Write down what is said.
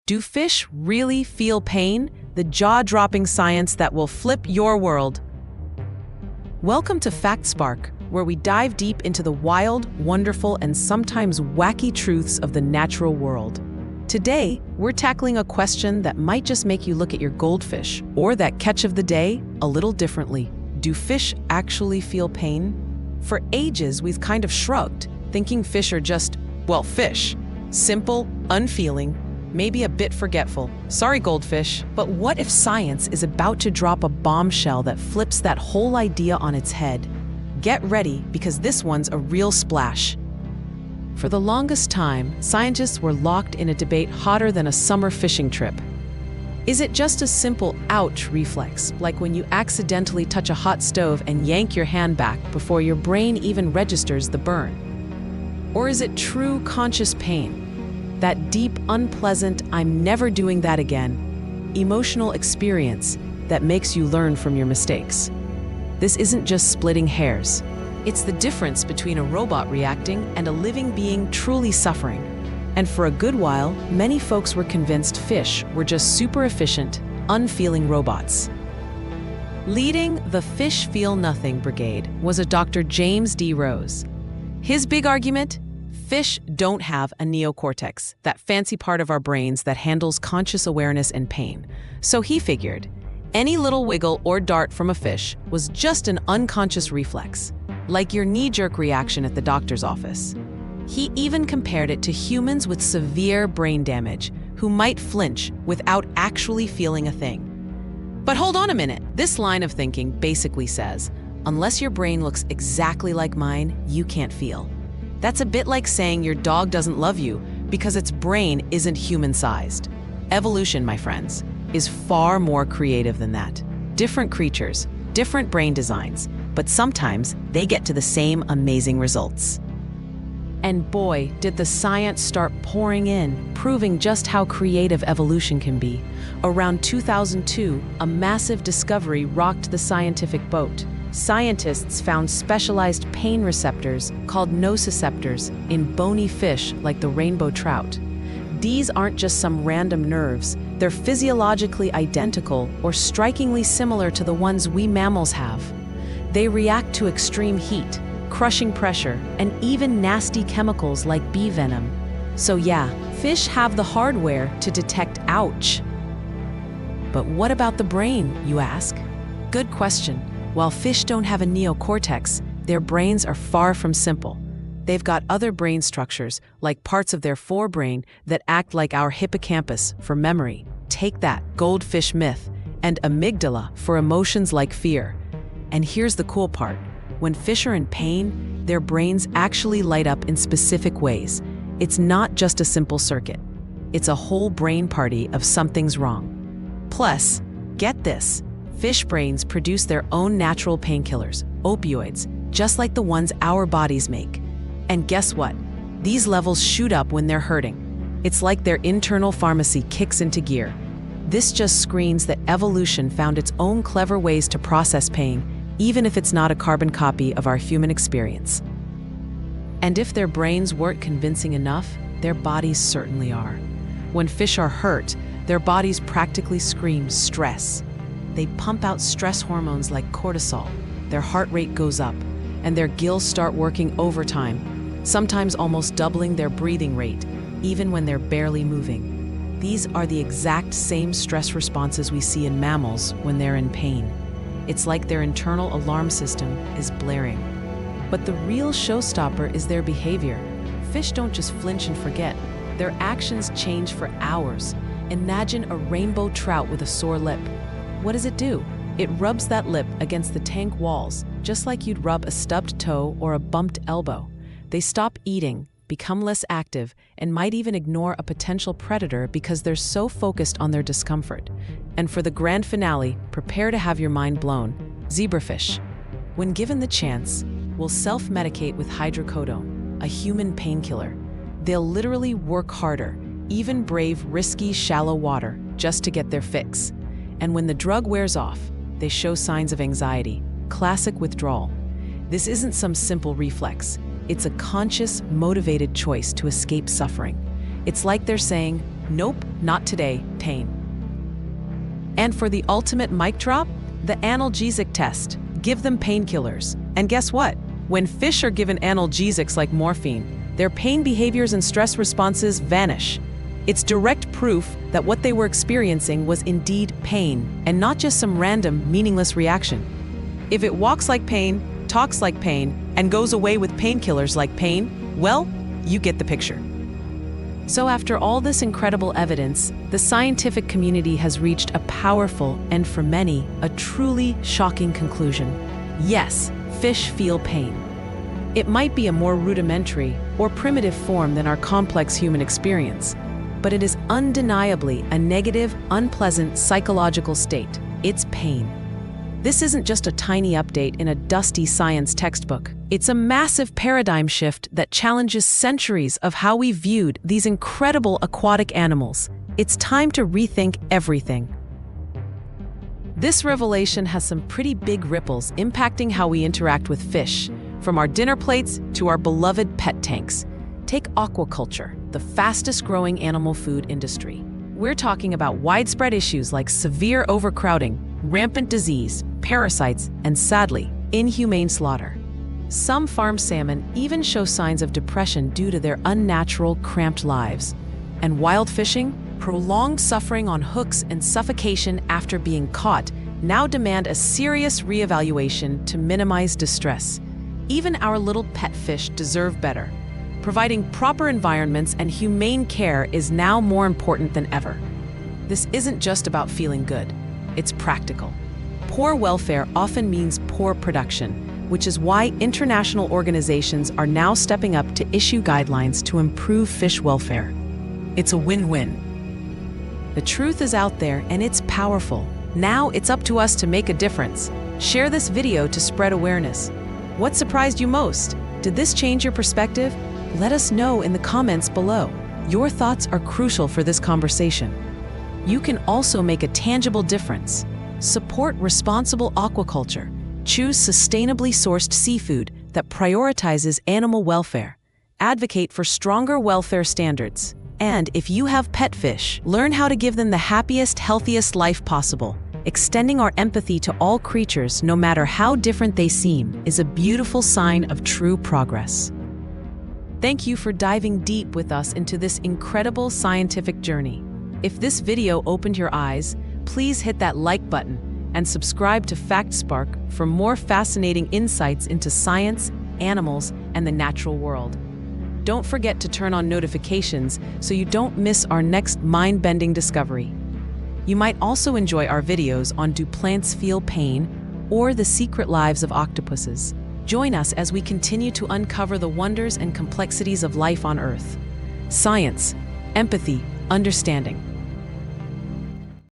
Do fish really feel pain? The jaw-dropping science that will flip your world. Welcome to FactSpark, where we dive deep into the wild, wonderful, and sometimes wacky truths of the natural world. Today, we're tackling a question that might just make you look at your goldfish, or that catch of the day, a little differently. Do fish actually feel pain? For ages, we've kind of shrugged, thinking fish are just, well, fish. Simple, unfeeling, maybe a bit forgetful. Sorry, goldfish. But what if science is about to drop a bombshell that flips that whole idea on its head? Get ready, because this one's a real splash. For the longest time, scientists were locked in a debate hotter than a summer fishing trip. Is it just a simple ouch reflex, like when you accidentally touch a hot stove and yank your hand back before your brain even registers the burn? Or is it true conscious pain? That deep, unpleasant, I'm never doing that again, emotional experience that makes you learn from your mistakes. This isn't just splitting hairs. It's the difference between a robot reacting and a living being truly suffering. And for a good while, many folks were convinced fish were just super efficient, unfeeling robots. Leading the Fish Feel Nothing Brigade was a Dr. James D. Rose. His big argument? Fish don't have a neocortex, that fancy part of our brains that handles conscious awareness and pain. So he figured, any little wiggle or dart from a fish was just an unconscious reflex, like your knee-jerk reaction at the doctor's office. He even compared it to humans with severe brain damage, who might flinch without actually feeling a thing. But hold on a minute, this line of thinking basically says, unless your brain looks exactly like mine, you can't feel. That's a bit like saying your dog doesn't love you because its brain isn't human-sized. Evolution, my friends, is far more creative than that. Different creatures, different brain designs, but sometimes they get to the same amazing results. And boy, did the science start pouring in, proving just how creative evolution can be. Around 2002, a massive discovery rocked the scientific boat. Scientists found specialized pain receptors called nociceptors in bony fish like the rainbow trout. These aren't just some random nerves, they're physiologically identical or strikingly similar to the ones we mammals have. They react to extreme heat, crushing pressure, and even nasty chemicals like bee venom. So yeah, fish have the hardware to detect ouch. But what about the brain, you ask? Good question. While fish don't have a neocortex, their brains are far from simple. They've got other brain structures, like parts of their forebrain, that act like our hippocampus for memory. Take that, goldfish myth, and amygdala for emotions like fear. And here's the cool part. When fish are in pain, their brains actually light up in specific ways. It's not just a simple circuit. It's a whole brain party of something's wrong. Plus, get this. Fish brains produce their own natural painkillers, opioids, just like the ones our bodies make. And guess what? These levels shoot up when they're hurting. It's like their internal pharmacy kicks into gear. This just screams that evolution found its own clever ways to process pain, even if it's not a carbon copy of our human experience. And if their brains weren't convincing enough, their bodies certainly are. When fish are hurt, their bodies practically scream stress. They pump out stress hormones like cortisol, their heart rate goes up, and their gills start working overtime, sometimes almost doubling their breathing rate, even when they're barely moving. These are the exact same stress responses we see in mammals when they're in pain. It's like their internal alarm system is blaring. But the real showstopper is their behavior. Fish don't just flinch and forget. Their actions change for hours. Imagine a rainbow trout with a sore lip. What does it do? It rubs that lip against the tank walls, just like you'd rub a stubbed toe or a bumped elbow. They stop eating, become less active, and might even ignore a potential predator because they're so focused on their discomfort. And for the grand finale, prepare to have your mind blown. Zebrafish, when given the chance, will self-medicate with hydrocodone, a human painkiller. They'll literally work harder, even brave risky shallow water, just to get their fix. And when the drug wears off, they show signs of anxiety, classic withdrawal. This isn't some simple reflex. It's a conscious, motivated choice to escape suffering. It's like they're saying, Nope, not today, pain. And for the ultimate mic drop, the analgesic test. Give them painkillers. And guess what? When fish are given analgesics like morphine, their pain behaviors and stress responses vanish. It's direct proof that what they were experiencing was indeed pain, and not just some random, meaningless reaction. If it walks like pain, talks like pain, and goes away with painkillers like pain, well, you get the picture. So after all this incredible evidence, the scientific community has reached a powerful and, for many, a truly shocking conclusion. Yes, fish feel pain. It might be a more rudimentary or primitive form than our complex human experience, but it is undeniably a negative, unpleasant psychological state. It's pain. This isn't just a tiny update in a dusty science textbook. It's a massive paradigm shift that challenges centuries of how we viewed these incredible aquatic animals. It's time to rethink everything. This revelation has some pretty big ripples impacting how we interact with fish, from our dinner plates to our beloved pet tanks. Take aquaculture, the fastest-growing animal food industry. We're talking about widespread issues like severe overcrowding, rampant disease, parasites, and sadly, inhumane slaughter. Some farm salmon even show signs of depression due to their unnatural, cramped lives. And wild fishing, prolonged suffering on hooks and suffocation after being caught, now demand a serious reevaluation to minimize distress. Even our little pet fish deserve better. Providing proper environments and humane care is now more important than ever. This isn't just about feeling good. It's practical. Poor welfare often means poor production, which is why international organizations are now stepping up to issue guidelines to improve fish welfare. It's a win-win. The truth is out there and it's powerful. Now it's up to us to make a difference. Share this video to spread awareness. What surprised you most? Did this change your perspective? Let us know in the comments below. Your thoughts are crucial for this conversation. You can also make a tangible difference. Support responsible aquaculture. Choose sustainably sourced seafood that prioritizes animal welfare. Advocate for stronger welfare standards. And if you have pet fish, learn how to give them the happiest, healthiest life possible. Extending our empathy to all creatures, no matter how different they seem, is a beautiful sign of true progress. Thank you for diving deep with us into this incredible scientific journey. If this video opened your eyes, please hit that like button and subscribe to FactSpark for more fascinating insights into science, animals, and the natural world. Don't forget to turn on notifications so you don't miss our next mind-bending discovery. You might also enjoy our videos on Do Plants Feel Pain or The Secret Lives of Octopuses. Join us as we continue to uncover the wonders and complexities of life on Earth. Science, empathy, understanding.